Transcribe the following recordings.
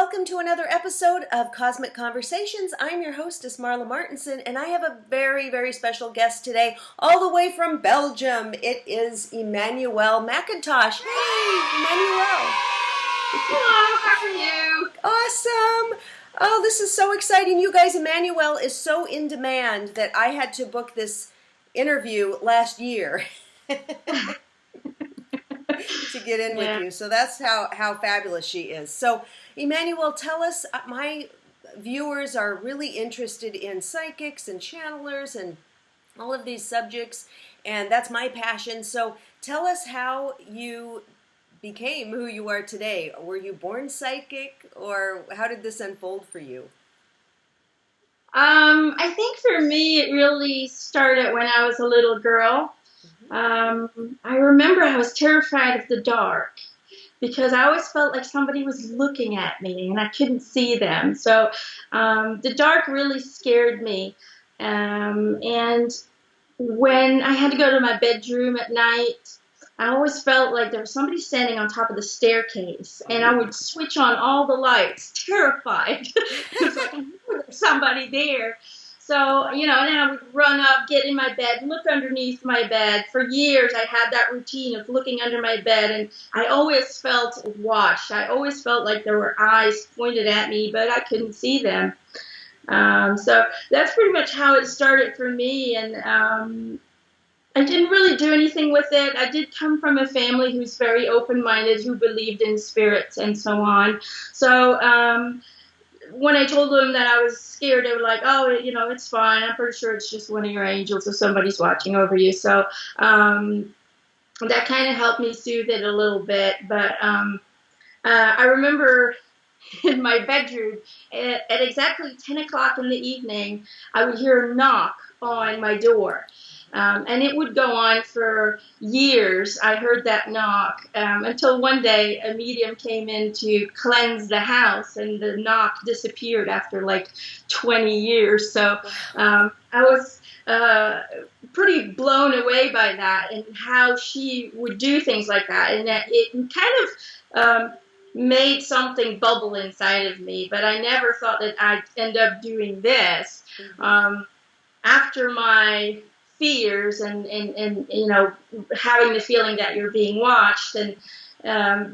welcome to another episode of Cosmic Conversations. I'm your hostess, Marla Martenson, and I have a very, very special guest today, all the way from Belgium. It is Emanuelle McIntosh. Hey, Emanuelle. Hello, how are you? Awesome. Oh, this is so exciting. You guys, Emanuelle is so in demand that I had to book this interview last year. To get in with you. So that's how fabulous she is. So, Emanuelle, tell us, my viewers are really interested in psychics and channelers and all of these subjects, and that's my passion. So tell us how you became who you are today. Were you born psychic, or how did this unfold for you? I think for me it really started when I was a little girl. I remember I was terrified of the dark because I always felt like somebody was looking at me and I couldn't see them. So the dark really scared me. And when I had to go to my bedroom at night, I always felt like there was somebody standing on top of the staircase, and I would switch on all the lights, terrified. It was like, I knew there was somebody there. So, then I would run up, get in my bed, look underneath my bed. For years, I had that routine of looking under my bed, and I always felt watched. I always felt like there were eyes pointed at me, but I couldn't see them. So that's pretty much how it started for me, and I didn't really do anything with it. I did come from a family who's very open-minded, who believed in spirits and so on. So when I told them that I was scared, they were like, oh, it's fine. I'm pretty sure it's just one of your angels or somebody's watching over you. So that kind of helped me soothe it a little bit. But I remember in my bedroom at exactly 10 o'clock in the evening, I would hear a knock on my door. And it would go on for years. I heard that knock until one day a medium came in to cleanse the house, and the knock disappeared after like 20 years. So I was pretty blown away by that and how she would do things like that. And that it kind of made something bubble inside of me. But I never thought that I'd end up doing this. After my fears and having the feeling that you're being watched and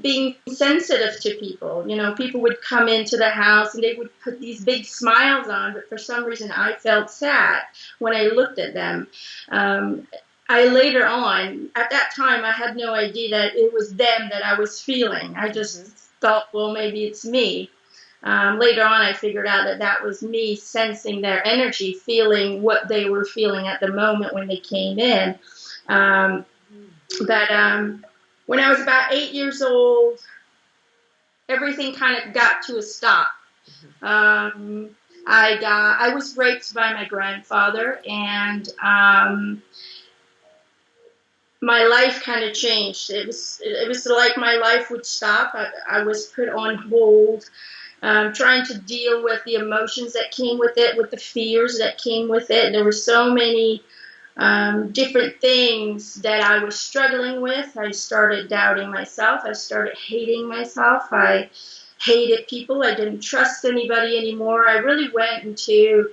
being sensitive to people. People would come into the house and they would put these big smiles on, but for some reason I felt sad when I looked at them. I later on, at that time, I had no idea that it was them that I was feeling. I just thought, well, maybe it's me. Later on, I figured out that that was me sensing their energy, feeling what they were feeling at the moment when they came in. But when I was about 8 years old, everything kind of got to a stop. I was raped by my grandfather, and my life kind of changed. It was like my life would stop. I was put on hold. Trying to deal with the emotions that came with it, with the fears that came with it. There were so many different things that I was struggling with. I started doubting myself. I started hating myself. I hated people. I didn't trust anybody anymore. I really went into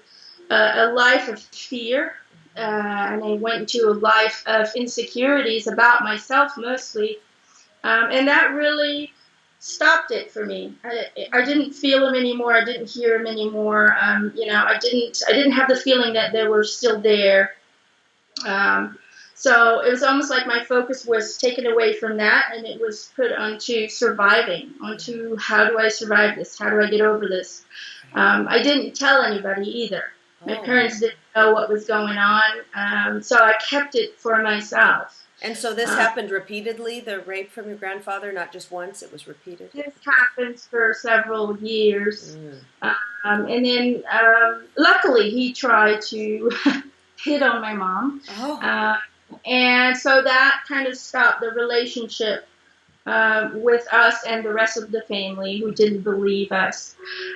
a life of fear, and I went into a life of insecurities about myself mostly, and that really stopped it for me. I didn't feel him anymore. I didn't hear him anymore. I didn't have the feeling that they were still there. So it was almost like my focus was taken away from that, and it was put onto surviving, onto how do I survive this? How do I get over this? I didn't tell anybody either. My parents didn't know what was going on, so I kept it for myself. And so this happened repeatedly, the rape from your grandfather, not just once, it was repeated? This happens for several years. And then luckily he tried to hit on my mom. And so that kind of stopped the relationship with us and the rest of the family who didn't believe us.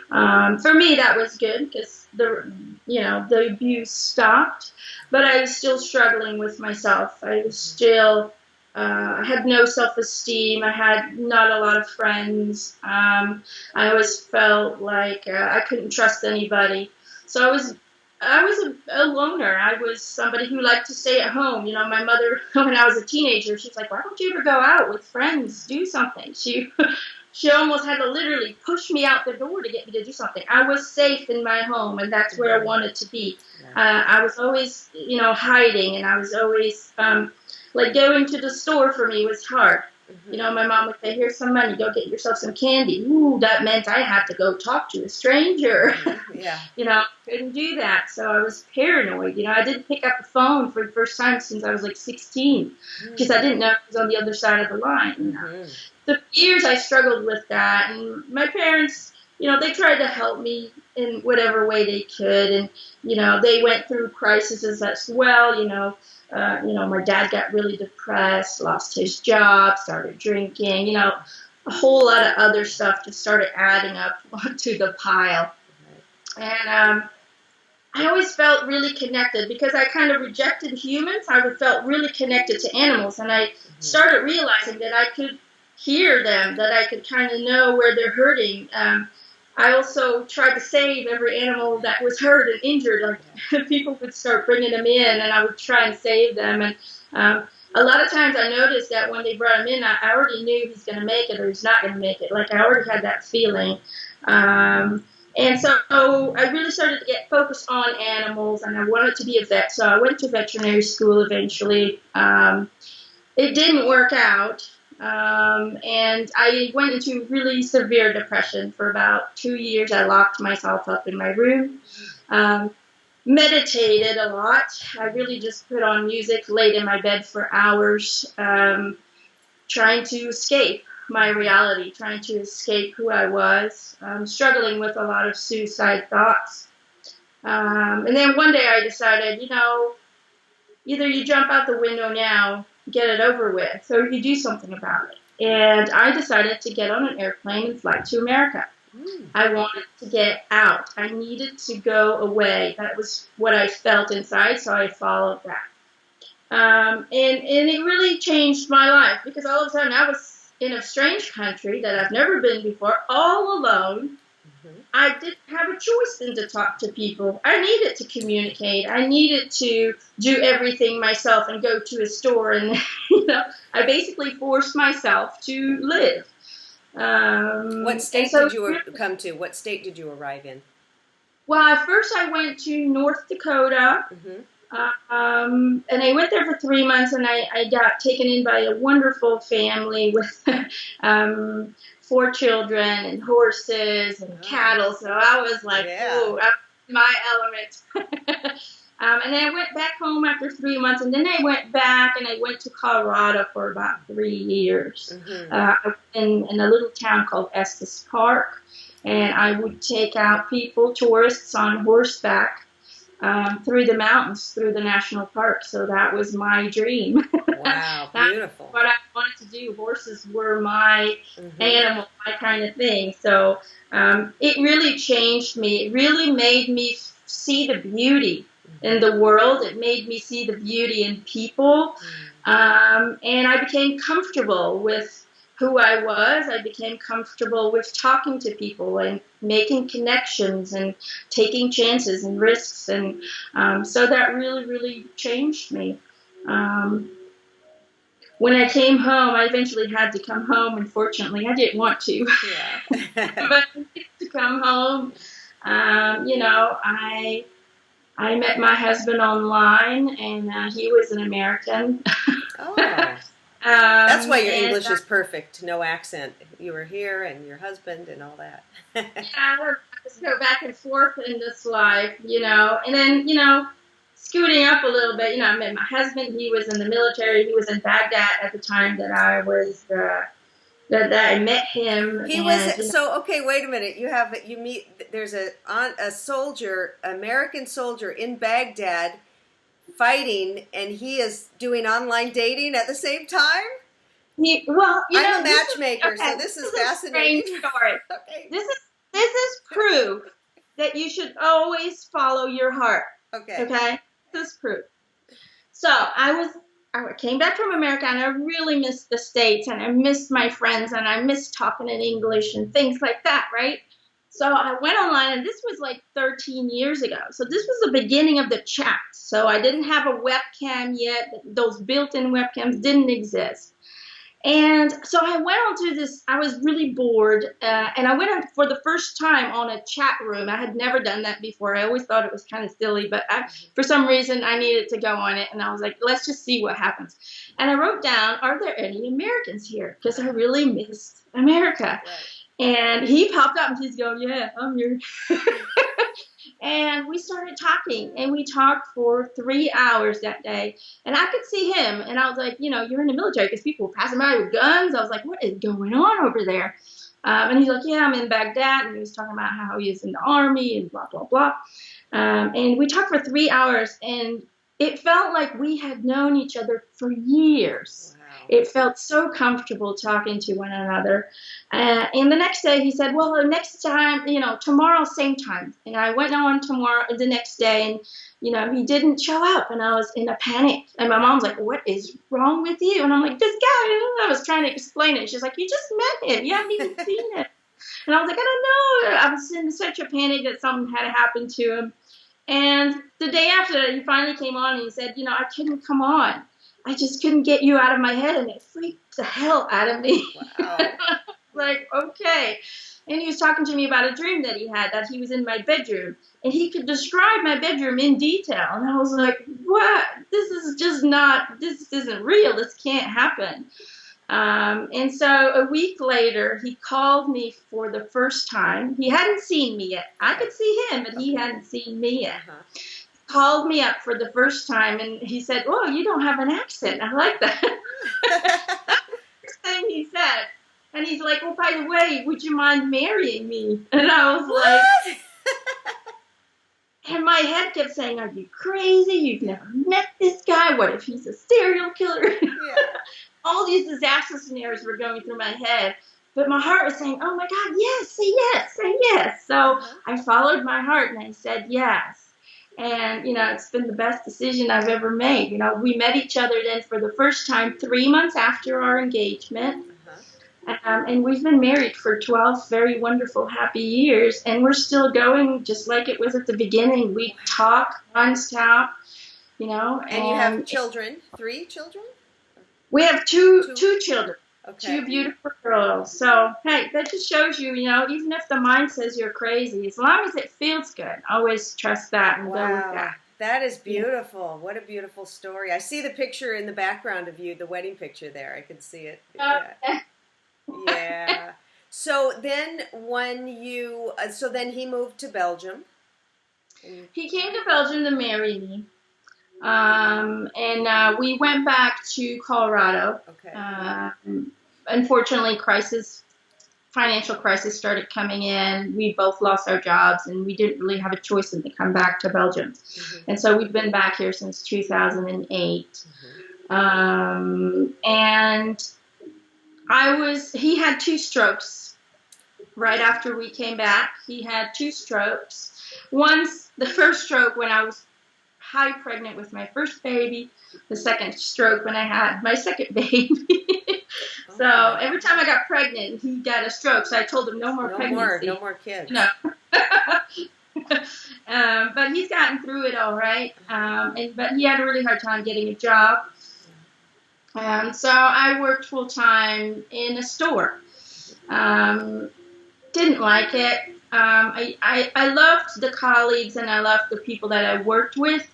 For me, that was good because the abuse stopped, but I was still struggling with myself. I was still I had no self-esteem. I had not a lot of friends. I always felt like I couldn't trust anybody. So I was a loner. I was somebody who liked to stay at home. My mother, when I was a teenager, she's like, "Why don't you ever go out with friends, do something?" She almost had to literally push me out the door to get me to do something. I was safe in my home, and that's where I wanted to be. I was always, hiding, and I was always, like going to the store for me was hard. My mom would say, "Here's some money, go get yourself some candy." Ooh, that meant I had to go talk to a stranger. Yeah. Couldn't do that. So I was paranoid. I didn't pick up the phone for the first time since I was like 16 because I didn't know it was on the other side of the line. So for years I struggled with that, and my parents, they tried to help me in whatever way they could, and they went through crises as well. My dad got really depressed, lost his job, started drinking. A whole lot of other stuff just started adding up to the pile, and I always felt really connected because I kind of rejected humans. I felt really connected to animals, and I started realizing that I could hear them, that I could kind of know where they're hurting. I also tried to save every animal that was hurt and injured. Like people would start bringing them in, and I would try and save them. And a lot of times I noticed that when they brought him in, I already knew he's going to make it or he's not going to make it. Like I already had that feeling. And so I really started to get focused on animals, and I wanted to be a vet. So I went to veterinary school eventually. It didn't work out, and I went into really severe depression for about 2 years. I locked myself up in my room, meditated a lot. I really just put on music, laid in my bed for hours, trying to escape my reality, trying to escape who I was, struggling with a lot of suicide thoughts. And then one day I decided, either you jump out the window now, get it over with, or you do something about it. And I decided to get on an airplane and fly to America. I wanted to get out. I needed to go away. That was what I felt inside, so I followed that. And it really changed my life because all of a sudden I was in a strange country that I've never been before, all alone. I didn't have a choice than to talk to people. I needed to communicate. I needed to do everything myself and go to a store. And, I basically forced myself to live. What state did you come to? What state did you arrive in? Well, first I went to North Dakota. And I went there for 3 months, and I got taken in by a wonderful family with 4 children and horses and cattle. So I was like, "Ooh, I'm in my element." And then I went back home after 3 months, and then I went back and I went to Colorado for about 3 years. In a little town called Estes Park, and I would take out tourists on horseback. Through the mountains, through the national park. So that was my dream. Wow, beautiful. What I wanted to do. Horses were my animal, my kind of thing. So it really changed me. It really made me see the beauty in the world. It made me see the beauty in people. And I became comfortable with who I was. I became comfortable with talking to people and making connections and taking chances and risks. And so that really, really changed me. When I came home, I eventually had to come home. Unfortunately, I didn't want to. Yeah. But to come home, I met my husband online, and he was an American. Oh. That's why your English is perfect. No accent. You were here and your husband and all that. Yeah, I just go back and forth in this life, And then, scooting up a little bit, I met my husband. He was in the military. He was in Baghdad at the time that I was that I met him. He was so okay. Wait a minute. You meet. There's a soldier, American soldier in Baghdad, fighting, and he is doing online dating at the same time? I'm a matchmaker, so this is fascinating. Strange story. Okay. This is proof that you should always follow your heart. Okay. Okay? This is proof. So I I came back from America and I really missed the States and I missed my friends and I missed talking in English and things like that, right? So I went online, and this was like 13 years ago. So this was the beginning of the chat. So I didn't have a webcam yet. Those built-in webcams didn't exist. And so I went on to this, I was really bored, and I went on for the first time on a chat room. I had never done that before. I always thought it was kind of silly, but for some reason I needed to go on it, and I was like, let's just see what happens. And I wrote down, are there any Americans here? Because I really missed America. Right. And he popped up, and he's going, yeah, I'm here. And we started talking, and we talked for 3 hours that day. And I could see him, and I was like, you're in the military, because people were passing by with guns. I was like, what is going on over there? And he's like, yeah, I'm in Baghdad. And he was talking about how he was in the army and blah, blah, blah. And we talked for 3 hours, and it felt like we had known each other for years. Wow. It felt so comfortable talking to one another. And the next day he said, well, next time, tomorrow, same time. And I went on the next day, and, he didn't show up, and I was in a panic. And my mom's like, what is wrong with you? And I'm like, this guy, I was trying to explain it. She's like, you just met him. You haven't even seen him. And I was like, I don't know. I was in such a panic that something had happened to him. And the day after that, he finally came on, and he said, I couldn't come on. I just couldn't get you out of my head, and it freaked the hell out of me. Wow. Like, okay. And he was talking to me about a dream that he had, that he was in my bedroom, and he could describe my bedroom in detail. And I was like, what? This isn't real. This can't happen. And so a week later, he called me for the first time. He hadn't seen me yet. I could see him, but he hadn't seen me yet. Called me up for the first time, and he said, oh, you don't have an accent. I like that. First thing he said. And he's like, well, by the way, would you mind marrying me? And I was like, and my head kept saying, are you crazy? You've never met this guy. What if he's a serial killer? Yeah. All these disaster scenarios were going through my head. But my heart was saying, oh, my God, yes, say yes, say yes. So I followed my heart, and I said yes. And, it's been the best decision I've ever made. We met each other then for the first time 3 months after our engagement. And we've been married for 12 very wonderful, happy years. And we're still going just like it was at the beginning. We talk nonstop, And you have children, 3 children? We have two children. Okay. 2 beautiful girls. So, hey, that just shows you, even if the mind says you're crazy, as long as it feels good, always trust that and go with that. That is beautiful. What a beautiful story. I see the picture in the background of you, the wedding picture there. I can see it. Yeah. So then then he moved to Belgium. He came to Belgium to marry me. And we went back to Colorado. Okay. Unfortunately, financial crisis started coming in. We both lost our jobs, and we didn't really have a choice than to come back to Belgium. Mm-hmm. And so we've been back here since 2008. Mm-hmm. And he had 2 strokes right after we came back. He had 2 strokes. The first stroke when I was high pregnant with my first baby, the second stroke when I had my second baby. So every time I got pregnant, he got a stroke. So I told him no more pregnancy. No more kids. No. But he's gotten through it all right. But he had a really hard time getting a job. So I worked full time in a store. Didn't like it. I loved the colleagues, and I loved the people that I worked with.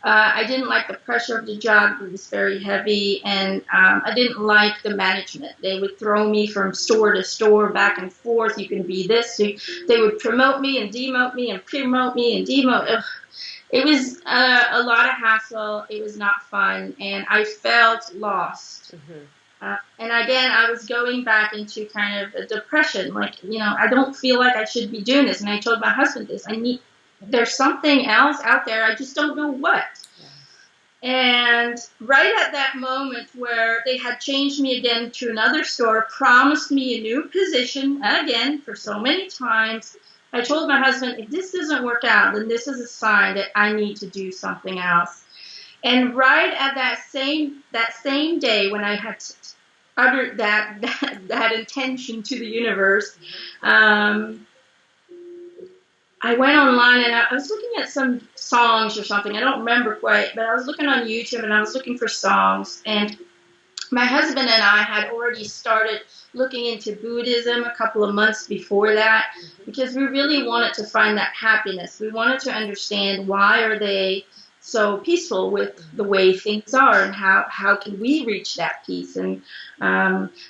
I didn't like the pressure of the job. It was very heavy, and I didn't like the management. They would throw me from store to store, back and forth. You can be this. They would promote me and demote me and promote me and demote. Ugh. It was a lot of hassle. It was not fun, and I felt lost. Mm-hmm. And again, I was going back into kind of a depression. Like, I don't feel like I should be doing this. And I told my husband this. There's something else out there. I just don't know what. Yeah. And right at that moment where they had changed me again to another store, promised me a new position again for so many times, I told my husband, if this doesn't work out, then this is a sign that I need to do something else. And right at that same day when I had uttered that intention to the universe, I went online and I was looking at some songs or something. I don't remember quite, but I was looking on YouTube and I was looking for songs. And my husband and I had already started looking into Buddhism a couple of months before that, because we really wanted to find that happiness. We wanted to understand, why are they so peaceful with the way things are, and how can we reach that peace? And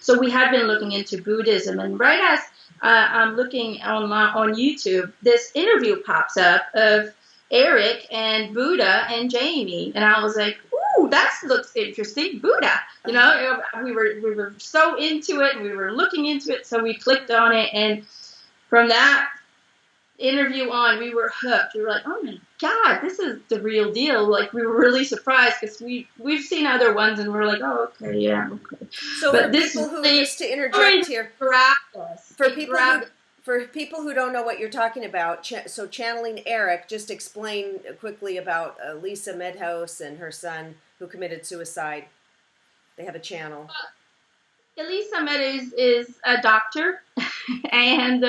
so we had been looking into Buddhism, and right as I'm looking on YouTube, this interview pops up of Erik and Buddha and Jamie, and I was like, "Ooh, that looks interesting, Buddha." You know, we were so into it, and we were looking into it, so we clicked on it, and from that interview on, we were hooked. We were like, "Oh my God, this is the real deal!" Like, we were really surprised because we've seen other ones, and we're like, "Oh, okay, yeah, okay." So but for this people who, really, just to interject here, grabbed us. For people who don't know what you're talking about, so channeling Erik, just explain quickly about Lisa Medhouse and her son who committed suicide. They have a channel. Elisa Meadows is a doctor, and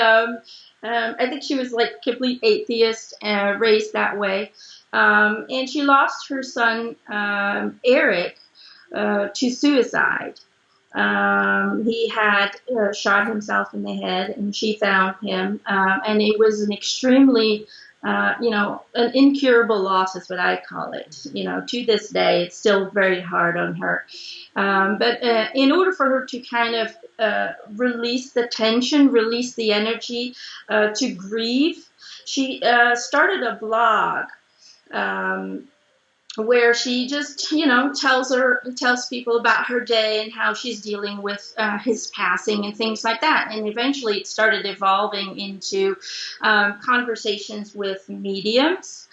I think she was like complete atheist, raised that way, and she lost her son Erik to suicide. He had shot himself in the head, and she found him, and it was an extremely, an incurable loss is what I call it. To this day, it's still very hard on her. But in order for her to kind of release the tension, release the energy, to grieve, she started a blog. Where she just, tells people about her day and how she's dealing with his passing and things like that. And eventually it started evolving into conversations with mediums.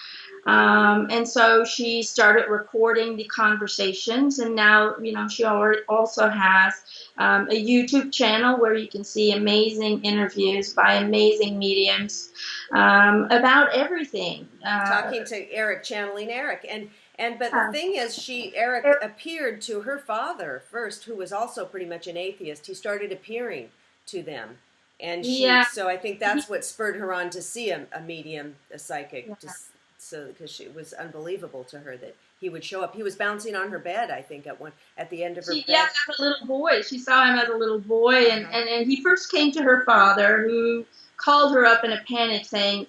And so she started recording the conversations, and now, she also has a YouTube channel where you can see amazing interviews by amazing mediums about everything. Talking to Erik, channeling Erik, but the thing is, Erik appeared to her father first, who was also pretty much an atheist. He started appearing to them, and so I think that's what spurred her on to see a medium, a psychic, because it was unbelievable to her that he would show up. He was bouncing on her bed, I think, at the end of her bed. Yeah, as a little boy. She saw him as a little boy, and he first came to her father, who called her up in a panic, saying,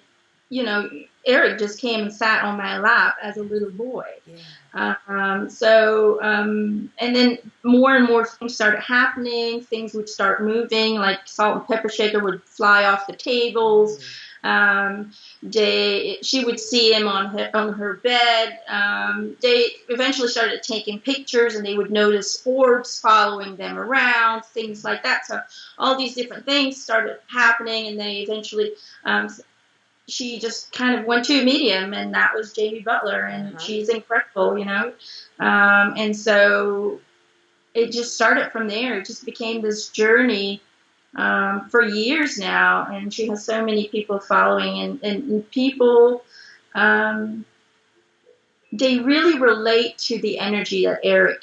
Erik just came and sat on my lap as a little boy. Yeah. And then more and more things started happening. Things would start moving, like salt and pepper shaker would fly off the tables. She would see him on her bed. They eventually started taking pictures, and they would notice orbs following them around, things like that. So all these different things started happening, and they eventually, she just kind of went to a medium, and that was Jamie Butler, and she's incredible, and so it just started from there. It just became this journey for years now, and she has so many people following, and people, they really relate to the energy that Erik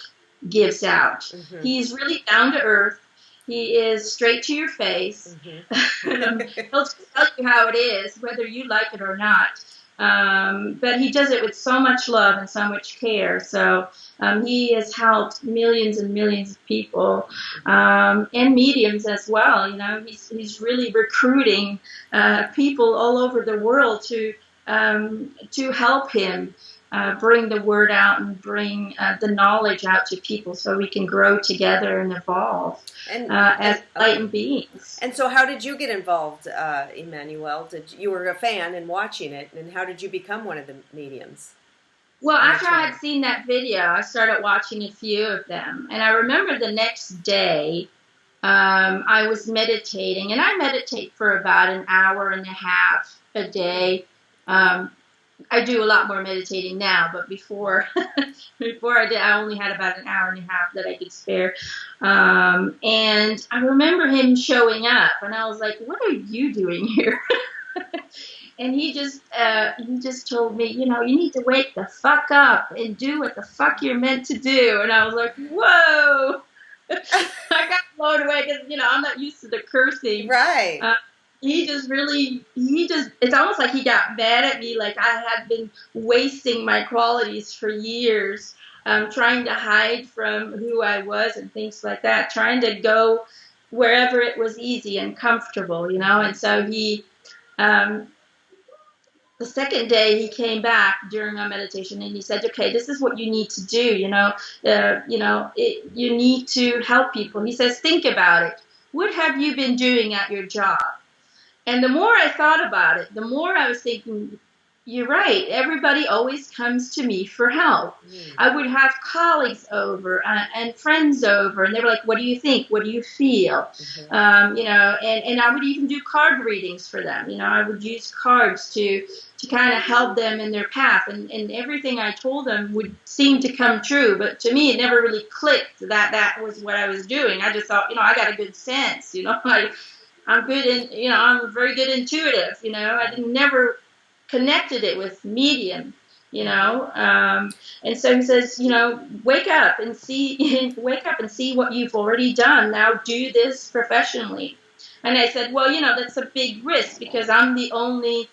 gives out. Mm-hmm. He's really down to earth. He is straight to your face. Mm-hmm. He'll just tell you how it is, whether you like it or not. But he does it with so much love and so much care. So he has helped millions and millions of people, and mediums as well. He's really recruiting people all over the world to help him bring the word out and bring the knowledge out to people, so we can grow together and evolve as enlightened beings. And so how did you get involved, Emanuelle? You were a fan and watching it, and how did you become one of the mediums? Well, after I had seen that video, I started watching a few of them. And I remember the next day, I was meditating, and I meditate for about an hour and a half a day. I do a lot more meditating now, but before I did, I only had about an hour and a half that I could spare. And I remember him showing up, and I was like, "What are you doing here?" And he just told me, you know, you need to wake the fuck up and do what the fuck you're meant to do. And I was like, whoa. I got blown away because, you know, I'm not used to the cursing. Right. It's almost like he got mad at me, like I had been wasting my qualities for years, trying to hide from who I was and things like that, trying to go wherever it was easy and comfortable, you know. And so um, the second day he came back during our meditation and he said, okay, this is what you need to do, you need to help people. He says, think about it. What have you been doing at your job? And the more I thought about it, the more I was thinking, you're right. Everybody always comes to me for help. I would have colleagues over and friends over, and they were like, what do you think? What do you feel? And I would even do card readings for them. You know, I would use cards to kind of help them in their path. And everything I told them would seem to come true. But to me, it never really clicked that that was what I was doing. I just thought, I got a good sense, I'm good in, I'm a very good intuitive, I never connected it with medium, and so he says, wake up and see what you've already done. Now do this professionally. And I said, well, that's a big risk because I'm the only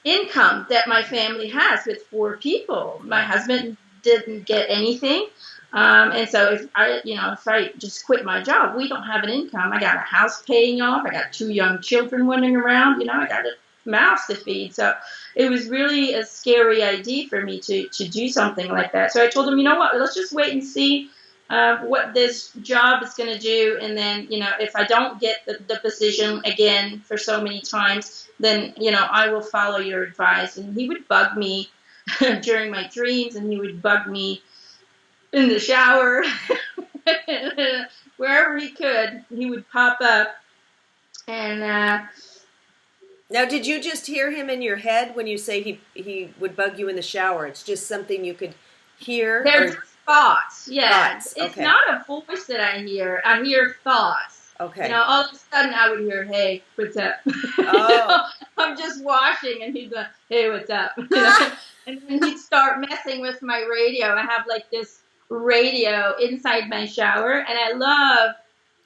income that my family has with 4 people. My husband didn't get anything. And so if I just quit my job, we don't have an income. I got a house paying off. I got 2 young children running around. I got a mouth to feed. So it was really a scary idea for me to do something like that. So I told him, you know what, let's just wait and see what this job is going to do. And then, if I don't get the position again for so many times, then, I will follow your advice. And he would bug me during my dreams, and he would bug me in the shower. Wherever he could, he would pop up. And now, did you just hear him in your head when you say he would bug you in the shower? It's just something you could hear? They're just thoughts, yeah. Thoughts. It's okay. not a voice that I hear. I hear thoughts. Okay. All of a sudden I would hear, hey, what's up? Oh. I'm just washing, and he'd go, hey, what's up? And then he'd start messing with my radio. I have like this radio inside my shower, and I love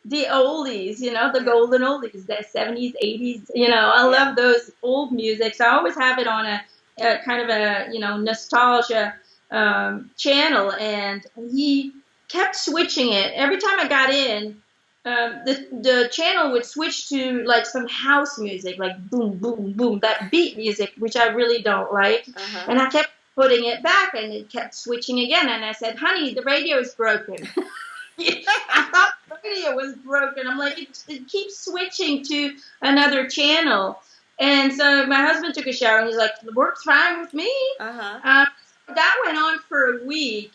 the oldies, the golden oldies, the 70s, 80s, I love those old music. So I always have it on a kind of a, nostalgia channel, and he kept switching it. Every time I got in, the channel would switch to like some house music, like boom, boom, boom, that beat music, which I really don't like. And I kept putting it back, and it kept switching again. And I said, honey, the radio is broken. I thought the radio was broken. I'm like, it keeps switching to another channel. And so my husband took a shower, and he's like, it works fine with me. That went on for a week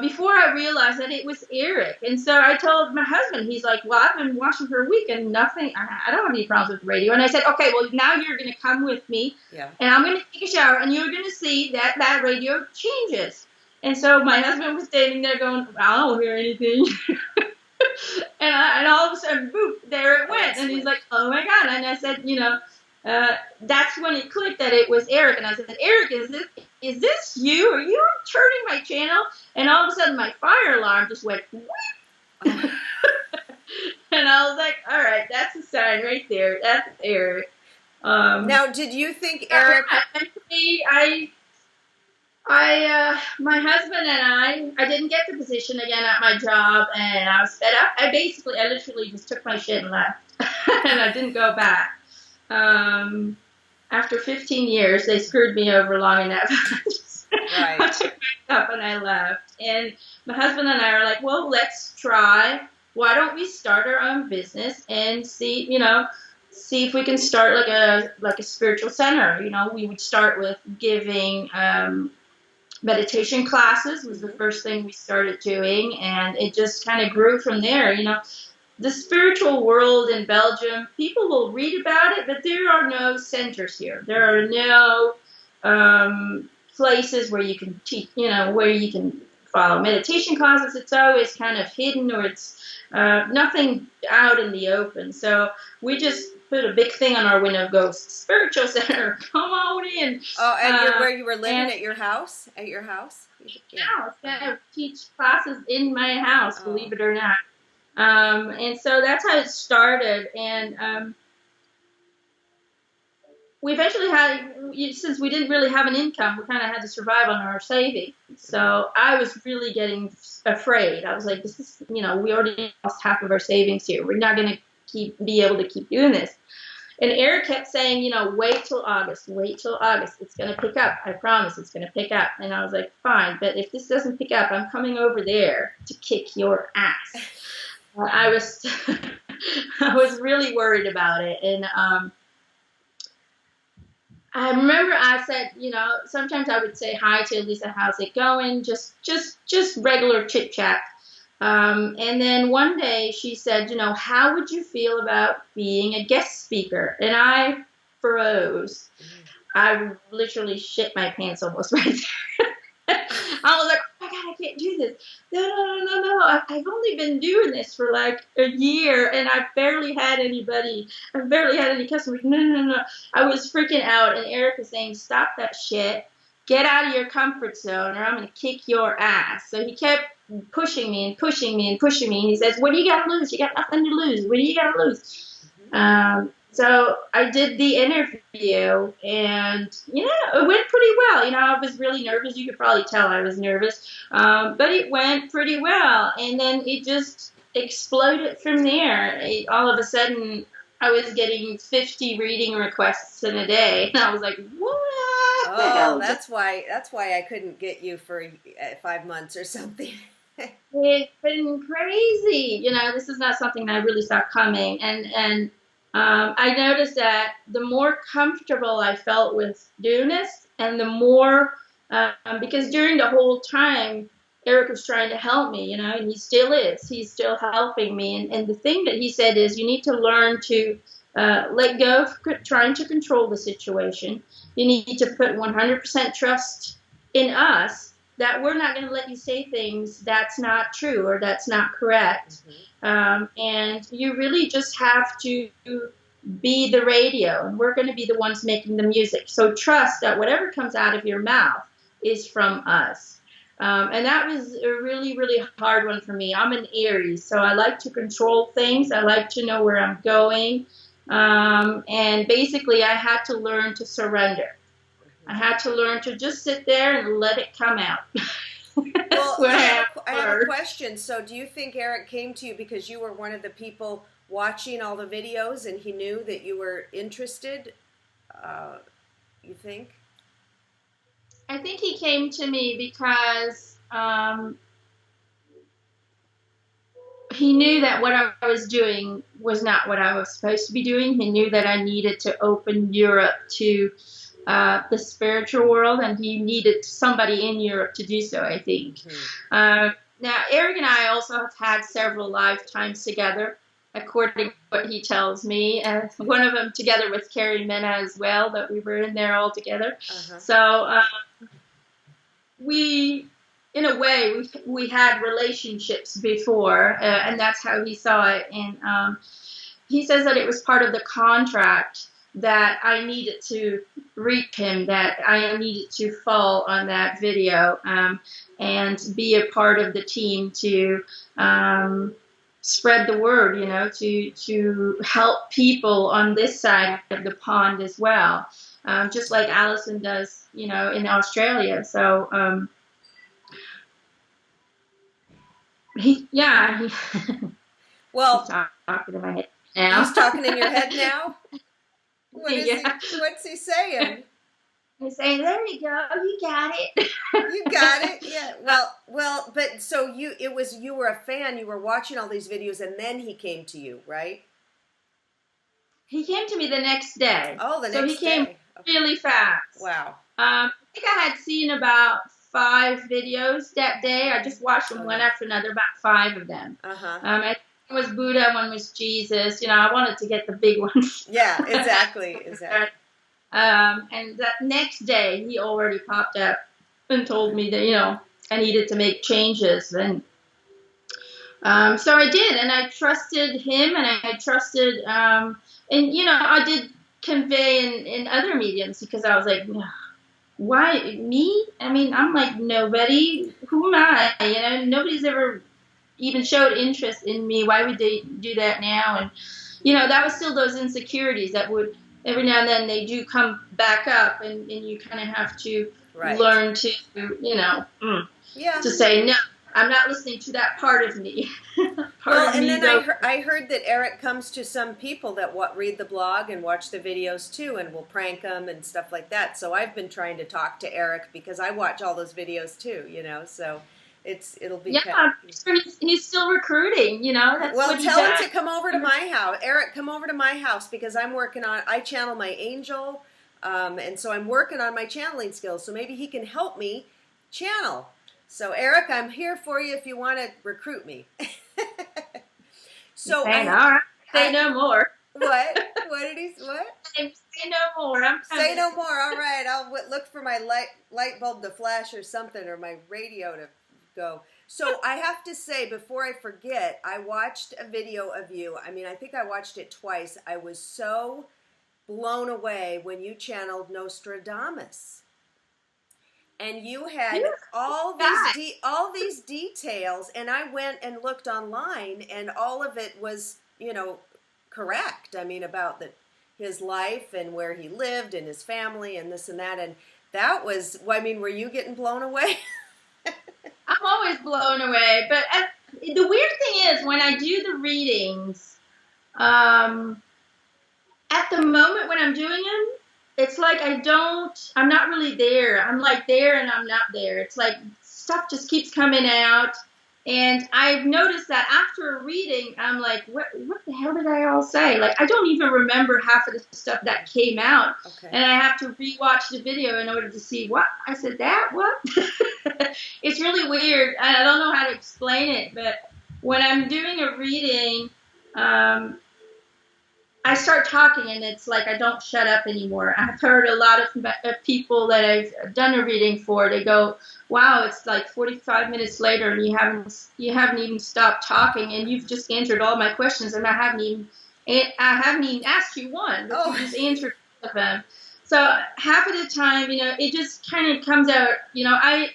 before I realized that it was Erik. And so I told my husband, he's like, well, I've been washing for a week and nothing, I don't have any problems with the radio. And I said, okay, well, now you're going to come with me, and I'm going to take a shower, and you're going to see that radio changes. And so my husband was standing there going, I don't hear anything. and all of a sudden, boop, there it went. And he's like, oh my God. And I said, that's when it clicked that it was Erik. And I said, Erik, is this you? Are you turning my channel? And all of a sudden, my fire alarm just went, whoop. And I was like, all right, that's a sign right there. That's Erik. Now, did you think Erik... My husband and I didn't get the position again at my job, and I was fed up. I literally just took my shit and left, and I didn't go back. After 15 years, they screwed me over long enough. I took my stuff and I left. And my husband and I are like, well, let's try. Why don't we start our own business and see if we can start like a spiritual center. We would start with giving meditation classes was the first thing we started doing, and it just kind of grew from there. The spiritual world in Belgium, people will read about it, but there are no centers here. There are no places where you can teach, where you can follow meditation classes. It's always kind of hidden, or it's nothing out in the open. So we just put a big thing on our window, goes spiritual center, come on in. Oh, and where you were living at your house? At your house? Yeah, I was gonna teach classes in my house, believe it or not. And so that's how it started. And we eventually had, since we didn't really have an income, we kind of had to survive on our savings. So I was really getting afraid. I was like, this is, we already lost half of our savings here. We're not going to be able to keep doing this. And Erik kept saying, wait till August, wait till August. It's going to pick up. I promise it's going to pick up. And I was like, fine, but if this doesn't pick up, I'm coming over there to kick your ass. I was, I was really worried about it. And I remember I said, sometimes I would say hi to Lisa, how's it going? Just regular chit chat. And then one day she said, how would you feel about being a guest speaker? And I froze. I literally shit my pants almost right there. I was like, oh my God, I can't do this. No. I've only been doing this for like a year and I've barely had any customers. No. I was freaking out. And Erik was saying, stop that shit. Get out of your comfort zone or I'm going to kick your ass. So he kept pushing me. And he says, what do you got to lose? You got nothing to lose. What do you got to lose? So I did the interview and, it went pretty well. I was really nervous. You could probably tell I was nervous. But it went pretty well. And then it just exploded from there. All of a sudden, I was getting 50 reading requests in a day. And I was like, what? Oh, that's why I couldn't get you for 5 months or something. It's been crazy. This is not something I really saw coming. And I noticed that the more comfortable I felt with doing this, and the more, because during the whole time, Erik was trying to help me, and he still is. He's still helping me. And the thing that he said is you need to learn to let go of trying to control the situation. You need to put 100% trust in us that we're not going to let you say things that's not true or that's not correct. And you really just have to be the radio, and we're going to be the ones making the music. So trust that whatever comes out of your mouth is from us. And that was a really, really hard one for me. I'm an Aries, so I like to control things. I like to know where I'm going. And basically, I had to learn to surrender. I had to learn to just sit there and let it come out. Well, I have a question. So do you think Erik came to you because you were one of the people watching all the videos and he knew that you were interested? You think? I think he came to me because he knew that what I was doing was not what I was supposed to be doing. He knew that I needed to open Europe to the spiritual world, and he needed somebody in Europe to do so, I think. Now, Erik and I also have had several lifetimes together, according to what he tells me. One of them together with Carrie Minna as well, that we were in there all together. So we, in a way, we had relationships before, and that's how he saw it. And he says that it was part of the contract that I needed to reach him, that I needed to fall on that video and be a part of the team to spread the word, to help people on this side of the pond as well, just like Allison does, in Australia. So, Well, he's talking in my head now. He's talking in your head now? What's he saying? He's saying, there you go, you got it. You got it, yeah. Well, but so you were a fan, you were watching all these videos, and then he came to you, right? He came to me the next day. Oh, the next day. So he came really fast. Wow. I think I had seen about 5 videos that day. I just watched them one after another, about 5 of them. I think one was Buddha, one was Jesus. I wanted to get the big ones. Yeah, exactly. And that next day, he already popped up and told me that, I needed to make changes. And So I did, and I trusted him, and I trusted, and I did convey in other mediums because I was like, why me? I mean, I'm like nobody. Who am I? Nobody's ever even showed interest in me. Why would they do that now? And that was still those insecurities that would every now and then they do come back up, and you kind of have to Right. learn to Yeah. to say no. I'm not listening to that part of me. Part Well, of and me then goes. I heard that Erik comes to some people that read the blog and watch the videos too, and will prank them and stuff like that. So I've been trying to talk to Erik because I watch all those videos too. So it'll be Yeah, I'm sure he's still recruiting. That's well. what he Tell him does. to come over to my house, Erik. Come over to my house because I'm working on. I channel my angel, and so I'm working on my channeling skills. So maybe he can help me channel. So Erik, I'm here for you if you want to recruit me. So Saying, all right, say no more. What? What did he? What? Say no more. I'm coming. Say no more. All right, I'll look for my light bulb to flash or something, or my radio to go. So I have to say before I forget, I watched a video of you. I mean, I think I watched it twice. I was so blown away when you channeled Nostradamus. And you had all these details, and I went and looked online, and all of it was correct. I mean, about his life and where he lived and his family and this and that, and that was. I mean, were you getting blown away? I'm always blown away. But the weird thing is when I do the readings, at the moment when I'm doing them, it's like I'm not really there. I'm like there and I'm not there. It's like stuff just keeps coming out. And I've noticed that after a reading, I'm like, what the hell did I all say? Like, I don't even remember half of the stuff that came out. Okay. And I have to rewatch the video in order to see what I said that, what? It's really weird. I don't know how to explain it, but when I'm doing a reading, I start talking, and it's like I don't shut up anymore. I've heard a lot of people that I've done a reading for. They go, "Wow, it's like 45 minutes later, and you haven't even stopped talking, and you've just answered all my questions, and I haven't even asked you one, but you just answered all of them." So half of the time, it just kind of comes out. I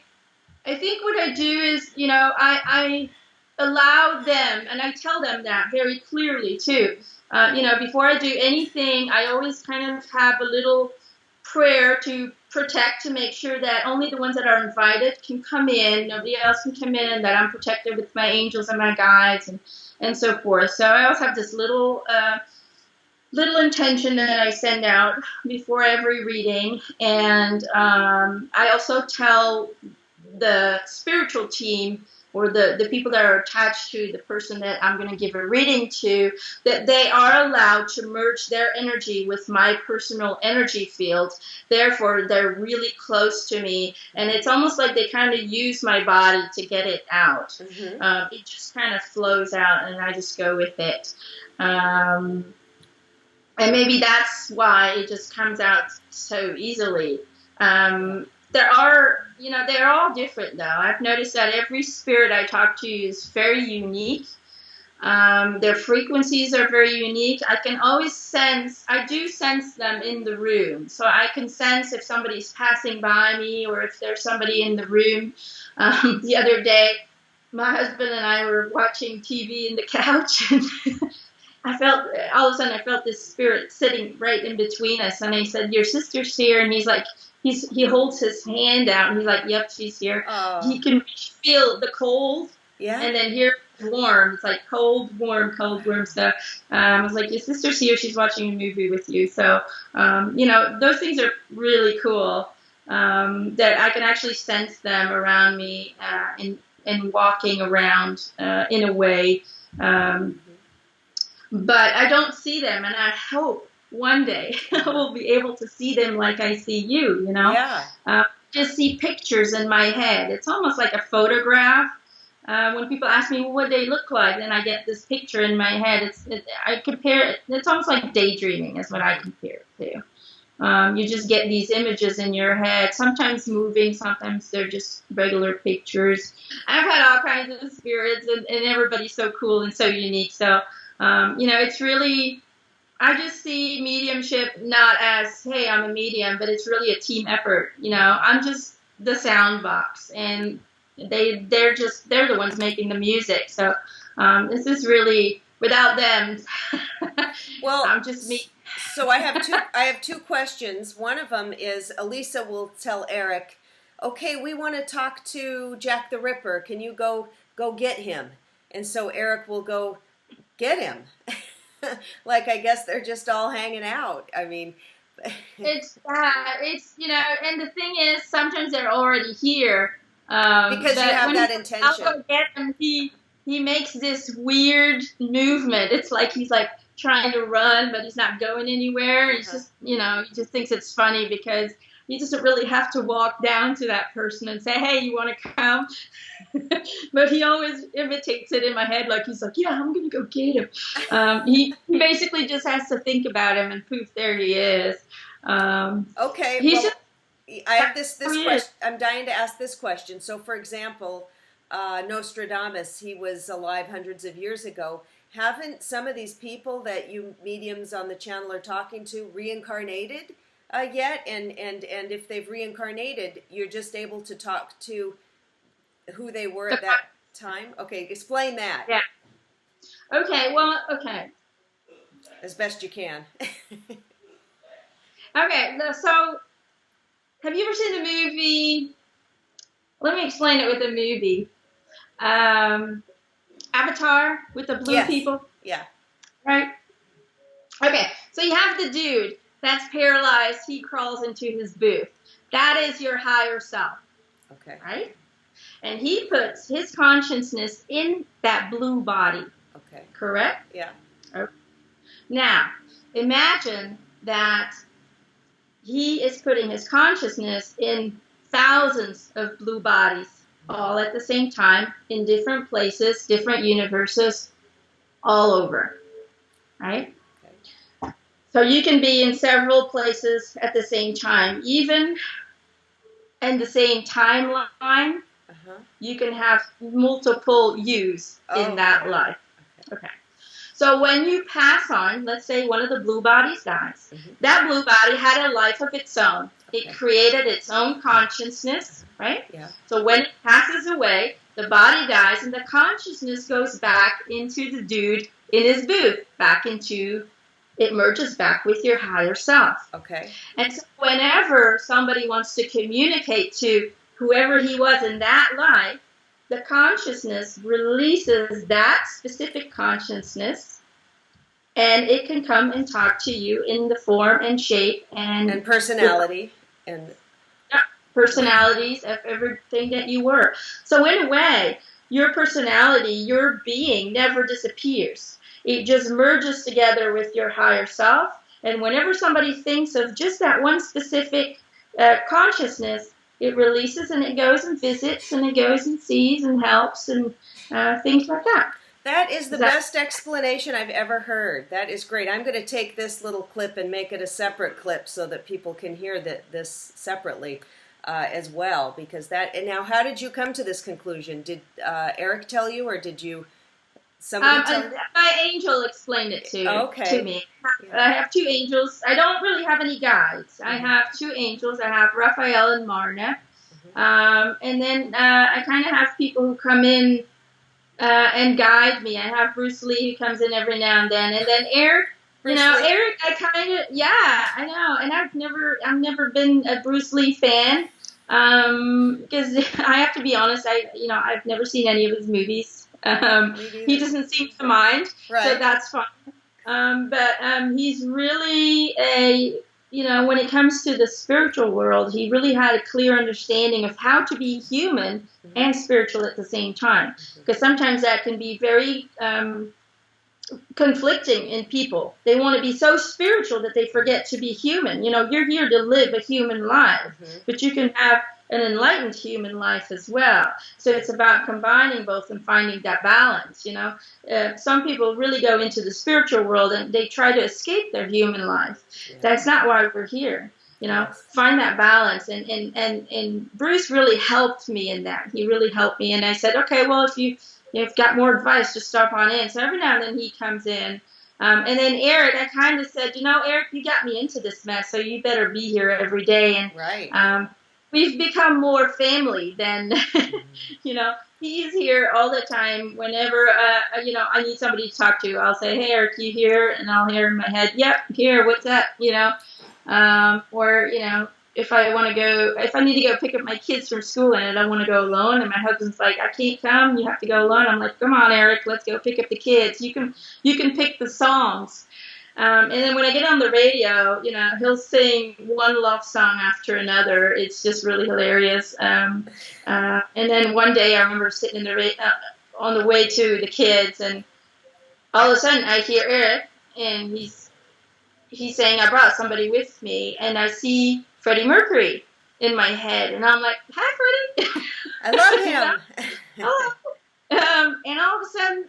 think what I do is, I allow them, and I tell them that very clearly too. Before I do anything, I always kind of have a little prayer to protect, to make sure that only the ones that are invited can come in, nobody else can come in, that I'm protected with my angels and my guides and so forth. So I always have this little intention that I send out before every reading. And I also tell the spiritual team, or the people that are attached to the person that I'm going to give a reading to, that they are allowed to merge their energy with my personal energy field. Therefore, they're really close to me, and it's almost like they kind of use my body to get it out. Mm-hmm. It just kind of flows out, and I just go with it. And maybe that's why it just comes out so easily. They're all different, though. I've noticed that every spirit I talk to is very unique. Their frequencies are very unique. I can always I do sense them in the room. So I can sense if somebody's passing by me, or if there's somebody in the room. The other day, my husband and I were watching TV in the couch, and all of a sudden I felt this spirit sitting right in between us, and I said, "Your sister's here," and he's like, he holds his hand out, and he's like, "Yep, she's here." Oh. He can feel the cold, and then here it's warm. It's like cold, warm, cold, warm. So I was like, "Your sister's here. She's watching a movie with you." So those things are really cool. That I can actually sense them around me and walking around in a way. But I don't see them, and I hope one day I will be able to see them like I see you, Yeah. Just see pictures in my head. It's almost like a photograph. When people ask me, well, what do they look like? Then I get this picture in my head. I compare it. It's almost like daydreaming is what I compare it to. You just get these images in your head, sometimes moving, sometimes they're just regular pictures. I've had all kinds of spirits, and everybody's so cool and so unique. So, it's really, I just see mediumship not as, hey, I'm a medium, but it's really a team effort. I'm just the sound box, and they're the ones making the music. So this is really, without them, well, I'm just me. So I have two questions. One of them is Elisa will tell Erik, okay, we want to talk to Jack the Ripper. Can you go get him? And so Erik will go get him. Like, I guess they're just all hanging out. I mean, it's and the thing is, sometimes they're already here. Because you have that intention. I'll go get him. He makes this weird movement. It's like he's like trying to run, but he's not going anywhere. It's just, he just thinks it's funny because he doesn't really have to walk down to that person and say, hey, you want to come? But he always imitates it in my head. Like, he's like, yeah, I'm going to go get him. He basically just has to think about him, and poof, there he is. Okay. I have this question. I'm dying to ask this question. So, for example, Nostradamus, he was alive hundreds of years ago. Haven't some of these people that you mediums on the channel are talking to reincarnated yet? And if they've reincarnated, you're just able to talk to who they were at that time? Okay, explain that. Yeah. Okay. As best you can. Okay, so have you ever seen the movie? Let me explain it with the movie. Avatar with the blue people? Yeah. Right? Okay, so you have the dude that's paralyzed. He crawls into his booth. That is your higher self. Okay. Right? And he puts his consciousness in that blue body. Okay. Correct? Yeah. Okay. Now, imagine that he is putting his consciousness in thousands of blue bodies all at the same time in different places, different universes, all over. Right? Okay. So you can be in several places at the same time, even in the same timeline. You can have multiple yous in that life. Okay. So when you pass on, let's say one of the blue bodies dies. That blue body had a life of its own. It created its own consciousness, right? Yeah. So when it passes away, the body dies and the consciousness goes back into the dude in his booth, it merges back with your higher self. Okay. And so whenever somebody wants to communicate to whoever he was in that life, the consciousness releases that specific consciousness, and it can come and talk to you in the form and shape and personality and personalities of everything that you were. So in a way, your personality, your being never disappears. It just merges together with your higher self. And whenever somebody thinks of just that one specific consciousness, it releases and it goes and visits and it goes and sees and helps and things like that. That is the best explanation I've ever heard. That is great. I'm going to take this little clip and make it a separate clip so that people can hear this separately as well. Because and now, how did you come to this conclusion? Did Erik tell you, or did you? Somebody tell you? My angel explained it to me. Yeah. I have two angels. I don't really have any guides. I have two angels. I have Raphael and Marla. And then I kind of have people who come in and guide me. I have Bruce Lee who comes in every now and then. And then Erik, Erik, I kind of, I know. And I've never been a Bruce Lee fan because I have to be honest. I've never seen any of his movies. He doesn't seem to mind, so that's fine. But he's really when it comes to the spiritual world, he really had a clear understanding of how to be human and spiritual at the same time. Because sometimes that can be very conflicting in people. They want to be so spiritual that they forget to be human. You're here to live a human life, but you can have an enlightened human life as well. So it's about combining both and finding that balance. Some people really go into the spiritual world and they try to escape their human life. Yeah. That's not why we're here. Yes. Find that balance. And Bruce really helped me in that. He really helped me. And I said, okay, well, if you've got more advice, just stop on in. So every now and then he comes in. And then Erik, I kind of said, Erik, you got me into this mess, so you better be here every day. And right. We've become more family than, he's here all the time. Whenever, I need somebody to talk to, I'll say, hey, Erik, you here? And I'll hear in my head, yep, here, what's up, Or, if I need to go pick up my kids from school and I don't want to go alone, and my husband's like, I can't come, you have to go alone. I'm like, come on, Erik, let's go pick up the kids. You can pick the songs. And then when I get on the radio, he'll sing one love song after another. It's just really hilarious. And then one day I remember sitting on the way to the kids, and all of a sudden I hear Erik, and he's saying, I brought somebody with me, and I see Freddie Mercury in my head, and I'm like, hi, Freddie. I love him. Hello. And all of a sudden,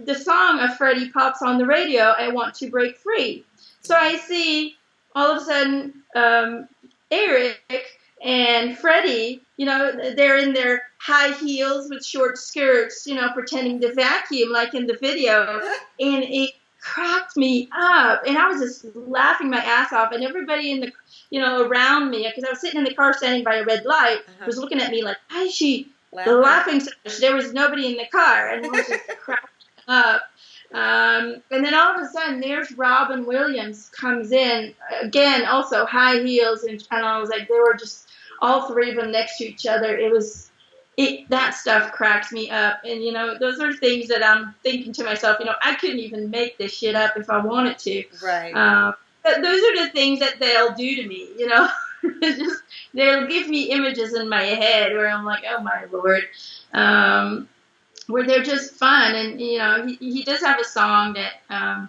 the song of Freddie pops on the radio, I Want to Break Free. So I see, all of a sudden, Erik and Freddie, they're in their high heels with short skirts, pretending to vacuum like in the video, and it cracked me up, and I was just laughing my ass off, and everybody in the around me, because I was sitting in the car standing by a red light, was looking at me like, why is she laughing so much? There was nobody in the car, and I was just cracking up. And then all of a sudden there's Robin Williams comes in again, also high heels, and I was like, they were just all three of them next to each other. That stuff cracks me up. And, those are things that I'm thinking to myself, I couldn't even make this shit up if I wanted to. Right. But those are the things that they'll do to me, they'll give me images in my head where I'm like, oh, my Lord, where they're just fun. And, he does have a song that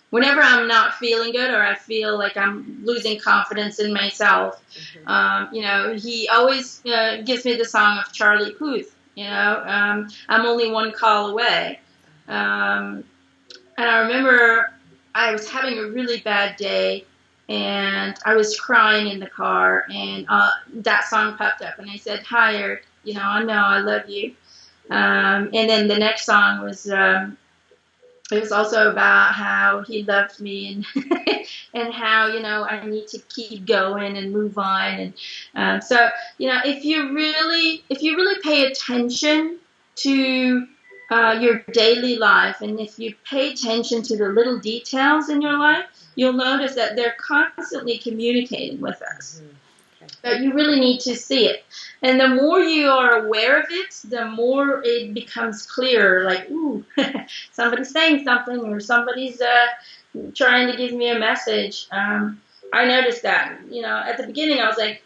whenever I'm not feeling good or I feel like I'm losing confidence in myself, he always gives me the song of Charlie Puth, I'm only one call away. And I remember I was having a really bad day, and I was crying in the car, and that song popped up, and I said, hi, Erik, I know I love you. And then the next song was... it was also about how he loved me, and and how I need to keep going and move on. And so if you really pay attention to your daily life, and if you pay attention to the little details in your life, you'll notice that they're constantly communicating with us. But you really need to see it. And the more you are aware of it, the more it becomes clearer. Like, ooh, somebody's saying something, or somebody's trying to give me a message. I noticed that. At the beginning I was like,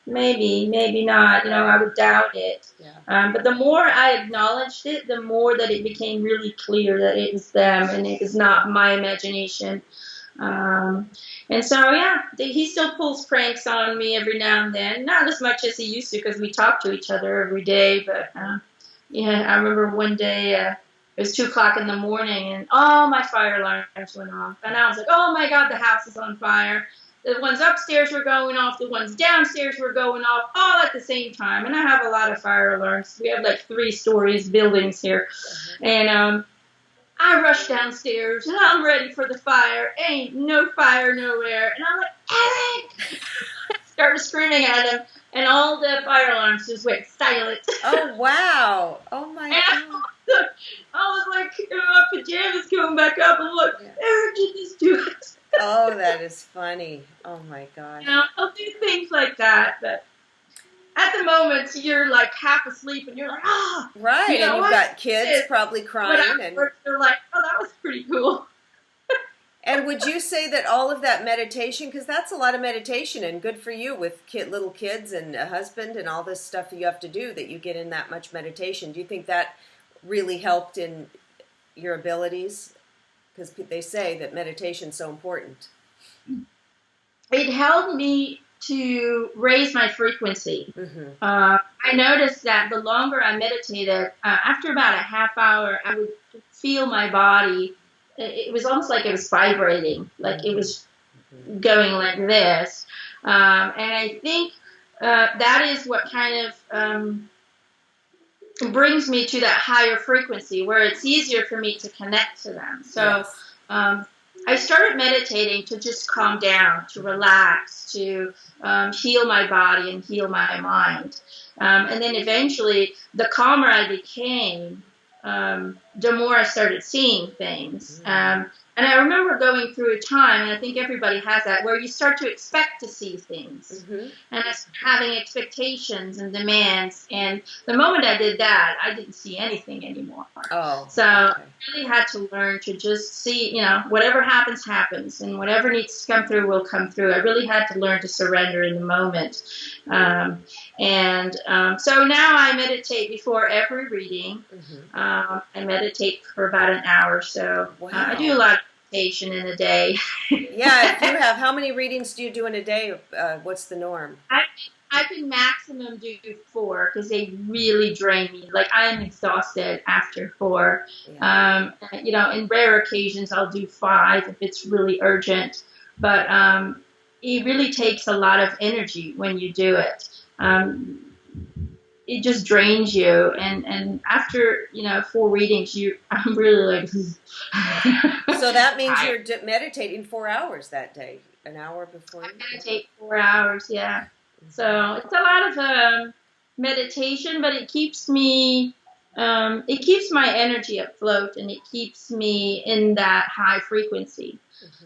maybe not. I would doubt it. Yeah. But the more I acknowledged it, the more that it became really clear that it was them and it was not my imagination. And so, he still pulls pranks on me every now and then. Not as much as he used to, because we talk to each other every day. But, I remember one day it was 2 o'clock in the morning, and all my fire alarms went off. And I was like, oh, my God, the house is on fire. The ones upstairs were going off. The ones downstairs were going off, all at the same time. And I have a lot of fire alarms. We have, 3 stories buildings here. And I rush downstairs, and I'm ready for the fire. Ain't no fire nowhere. And I'm like, Erik! Started screaming at him, and all the fire alarms just went silent. Oh, wow. Oh, my God. I was like, in my pajamas coming back up, and look, Erik did this to us. Oh, that is funny. Oh, my God. I'll do things like that, but at the moment, you're like half asleep, and you're like, right, and you've got kids probably crying. And they're like, oh, that was pretty cool. And would you say that all of that meditation, because that's a lot of meditation, and good for you with little kids and a husband and all this stuff you have to do, that you get in that much meditation. Do you think that really helped in your abilities? Because they say that meditation's so important. It helped me to raise my frequency. Mm-hmm. I noticed that the longer I meditated, after about a half hour, I would feel my body. It was almost like it was vibrating, like it was going like this. And I think that is what kind of brings me to that higher frequency where it's easier for me to connect to them. So I started meditating to just calm down, to relax, to heal my body and heal my mind. And then eventually, the calmer I became, the more I started seeing things. And I remember going through a time, and I think everybody has that, where you start to expect to see things. And having expectations and demands. And the moment I did that, I didn't see anything anymore. So I really had to learn to just see, whatever happens, happens. And whatever needs to come through will come through. I really had to learn to surrender in the moment. So now I meditate before every reading. I meditate for about an hour or so. I do a lot of meditation in a day. Yeah, if you have, how many readings do you do in a day? What's the norm? I can maximum do 4 because they really drain me. Like, I am exhausted after 4. In rare occasions I'll do 5 if it's really urgent. But it really takes a lot of energy when you do it. It just drains you, and after 4 readings, I'm really like. So that means you're meditating 4 hours that day, an hour before. I meditate 4 hours, yeah. So it's a lot of meditation, but it keeps me, it keeps my energy afloat, and it keeps me in that high frequency.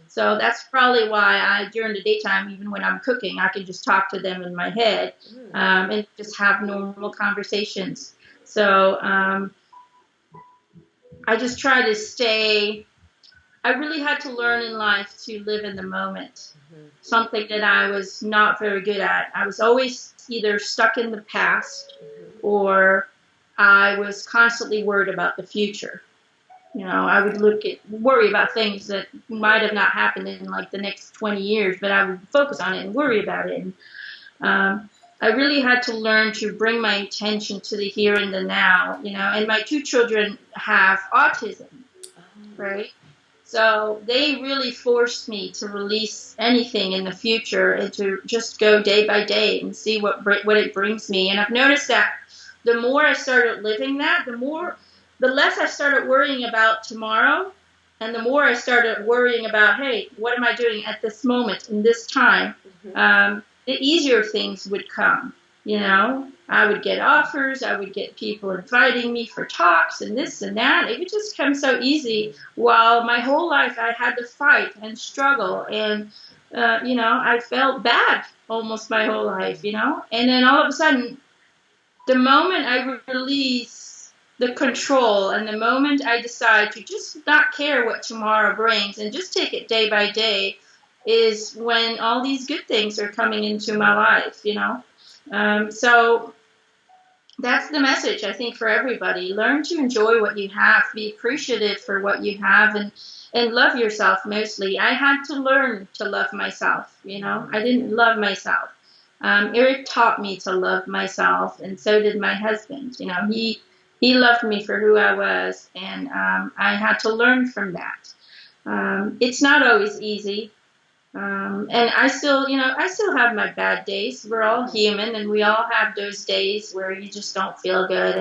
So that's probably why during the daytime, even when I'm cooking, I can just talk to them in my head and just have normal conversations. So I just try to stay. I really had to learn in life to live in the moment, something that I was not very good at. I was always either stuck in the past or I was constantly worried about the future. I would worry about things that might have not happened in like the next 20 years, but I would focus on it and worry about it. And I really had to learn to bring my attention to the here and the now, and my 2 children have autism, right? So they really forced me to release anything in the future and to just go day by day and see what it brings me. And I've noticed that the more I started living that, the less I started worrying about tomorrow, and the more I started worrying about, hey, what am I doing at this moment, in this time, the easier things would come. I would get offers, I would get people inviting me for talks and this and that. It would just come so easy, while my whole life I had to fight and struggle, and, I felt bad almost my whole life, And then all of a sudden, the moment I release the control, and the moment I decide to just not care what tomorrow brings and just take it day by day, is when all these good things are coming into my life, So that's the message, I think, for everybody. Learn to enjoy what you have, be appreciative for what you have, and love yourself mostly. I had to learn to love myself, I didn't love myself. Erik taught me to love myself, and so did my husband. He loved me for who I was, and I had to learn from that. It's not always easy, and I still have my bad days. We're all human, and we all have those days where you just don't feel good,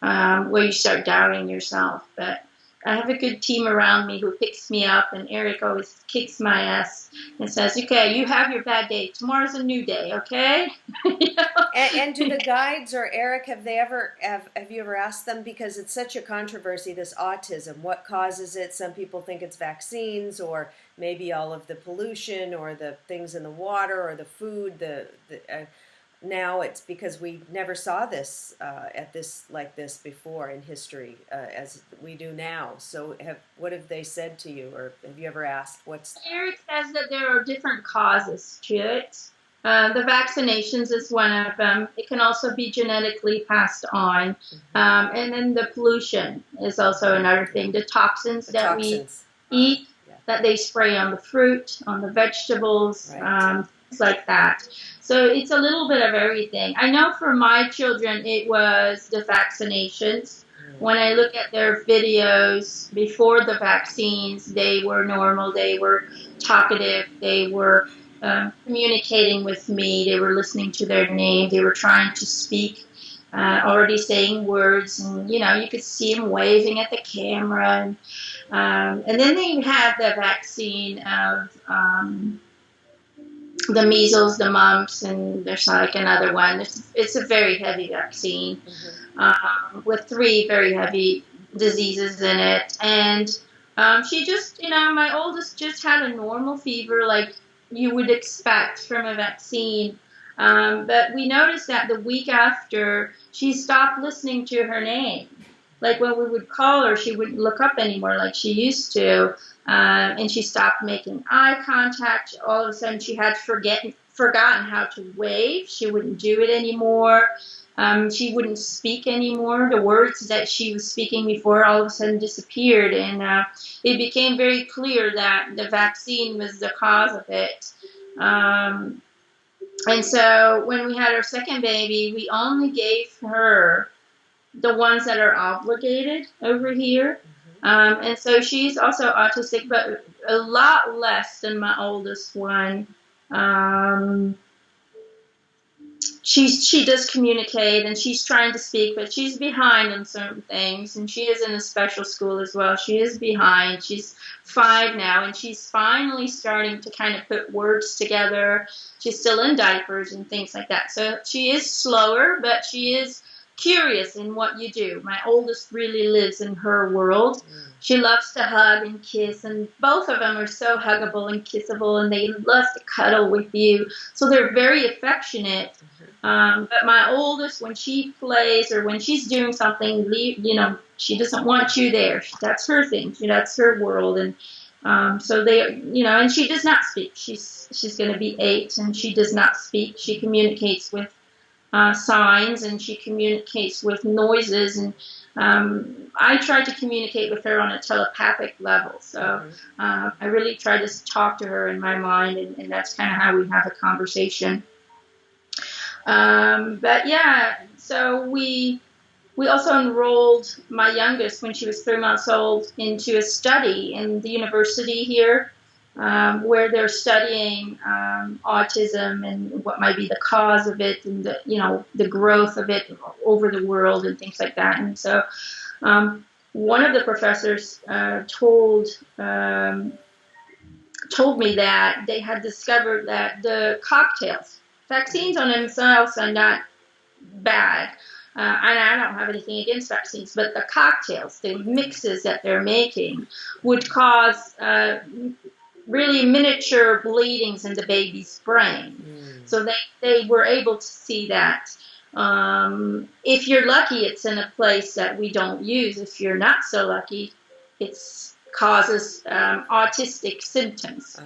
and where you start doubting yourself. But I have a good team around me who picks me up, and Erik always kicks my ass and says, okay, you have your bad day. Tomorrow's a new day, okay? And do the guides or Erik, have you ever asked them, because it's such a controversy, this autism, what causes it? Some people think it's vaccines, or maybe all of the pollution, or the things in the water, or the food. Now it's because we never saw this like this before in history as we do now. So what have they said to you, or have you ever asked Erik says that there are different causes to it. The vaccinations is one of them. It can also be genetically passed on. And then the pollution is also another thing. The toxins we eat, that they spray on the fruit, on the vegetables, right. things like that. So it's a little bit of everything. I know for my children, it was the vaccinations. When I look at their videos before the vaccines, they were normal, they were talkative, they were communicating with me, they were listening to their name, they were trying to speak, already saying words, and you could see them waving at the camera. And then they had the vaccine of the measles, the mumps, and there's like another one. It's a very heavy vaccine with 3 very heavy diseases in it. And she just, my oldest just had a normal fever like you would expect from a vaccine. But we noticed that the week after, she stopped listening to her name. Like when we would call her, she wouldn't look up anymore like she used to. And she stopped making eye contact. All of a sudden, she had forgotten how to wave. She wouldn't do it anymore. She wouldn't speak anymore. The words that she was speaking before all of a sudden disappeared. And it became very clear that the vaccine was the cause of it. And so when we had our second baby, we only gave her the ones that are obligated over here. And so she's also autistic, but a lot less than my oldest one. She does communicate, and she's trying to speak, but she's behind on certain things, and she is in a special school as well. She is behind. She's 5 now, and she's finally starting to kind of put words together. She's still in diapers and things like that. So she is slower, but she is curious in what you do. My oldest really lives in her world. She loves to hug and kiss, and both of them are so huggable and kissable, and they love to cuddle with you. So they're very affectionate. But my oldest, when she plays or when she's doing something, she doesn't want you there. That's her thing. That's her world. And so they, and she does not speak. She's going to be 8, and she does not speak. She communicates with signs, and she communicates with noises, and I try to communicate with her on a telepathic level. So I really try to talk to her in my mind, and that's kind of how we have a conversation. But yeah, so we also enrolled my youngest when she was 3 months old into a study in the university here, where they're studying autism and what might be the cause of it, and the growth of it over the world and things like that. And so one of the professors told me that they had discovered that the vaccines on themselves are not bad. And I don't have anything against vaccines, but the cocktails, the mixes that they're making would cause really miniature bleedings in the baby's brain. So they were able to see that. If you're lucky, it's in a place that we don't use. If you're not so lucky, it causes autistic symptoms.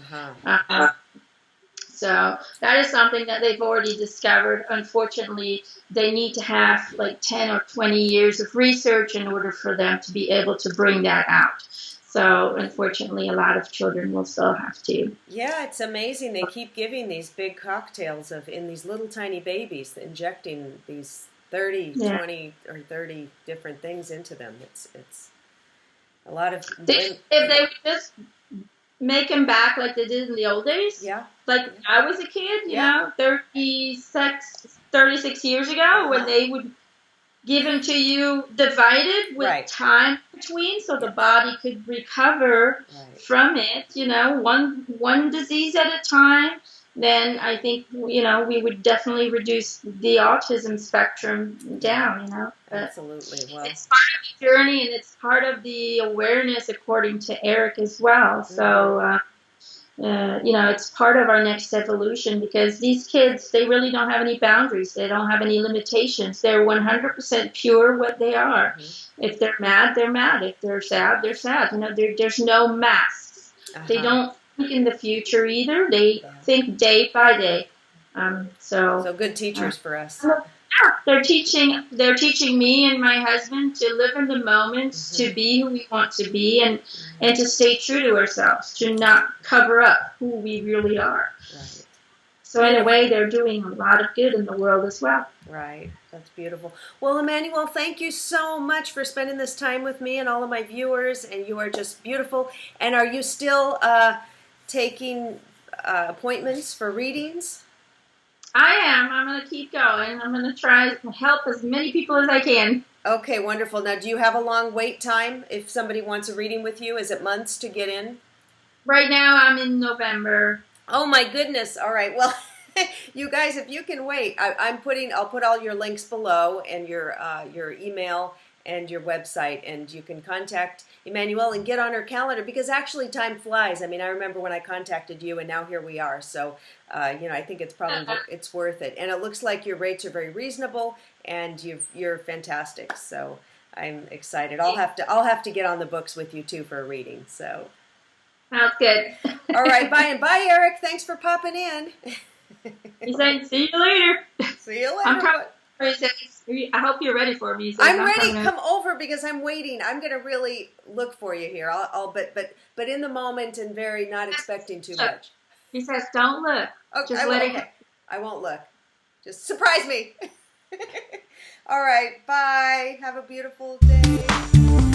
So that is something that they've already discovered. Unfortunately, they need to have like 10 or 20 years of research in order for them to be able to bring that out. So unfortunately, a lot of children will still have to. Yeah, it's amazing. They keep giving these big cocktails in these little tiny babies, injecting these 20 or 30 different things into them. It's a lot of... If they would just make them back like they did in the old days. Yeah. Like I was a kid, 36 years ago, when they would give them to you divided with time between, so the body could recover from it, one disease at a time. Then I think, we would definitely reduce the autism spectrum down, Absolutely. Well, it's part of the journey, and it's part of the awareness, according to Erik as well. So, it's part of our next evolution, because these kids, they really don't have any boundaries. They don't have any limitations. They're 100% pure what they are. If they're mad, they're mad. If they're sad, they're sad. There's no masks. They don't think in the future either. They think day by day. So good teachers for us. They're teaching me and my husband to live in the moment, to be who we want to be, and to stay true to ourselves, to not cover up who we really are. So in a way, they're doing a lot of good in the world as well. Right. That's beautiful. Well, Emanuelle, thank you so much for spending this time with me and all of my viewers. And you are just beautiful. And are you still taking appointments for readings? I am. I'm going to keep going. I'm going to try to help as many people as I can. Okay, wonderful. Now, do you have a long wait time if somebody wants a reading with you? Is it months to get in? Right now, I'm in November. Oh my goodness! All right. Well, you guys, if you can wait, I'll put all your links below and your email and your website, and you can contact Emanuelle and get on her calendar because actually time flies. I mean, I remember when I contacted you, and now here we are. So, I think it's probably it's worth it. And it looks like your rates are very reasonable, and you're fantastic. So I'm excited. I'll have to get on the books with you too for a reading. So. Sounds good. All right, bye, and bye, Erik. Thanks for popping in. He said, "See you later." See you later. I'm coming. He says, "I hope you're ready for me." I'm ready. Come over because I'm waiting. I'm gonna really look for you here. But in the moment and very not expecting too much. He says, "Don't look. Okay, Just let it." I won't look. Just surprise me. All right. Bye. Have a beautiful day.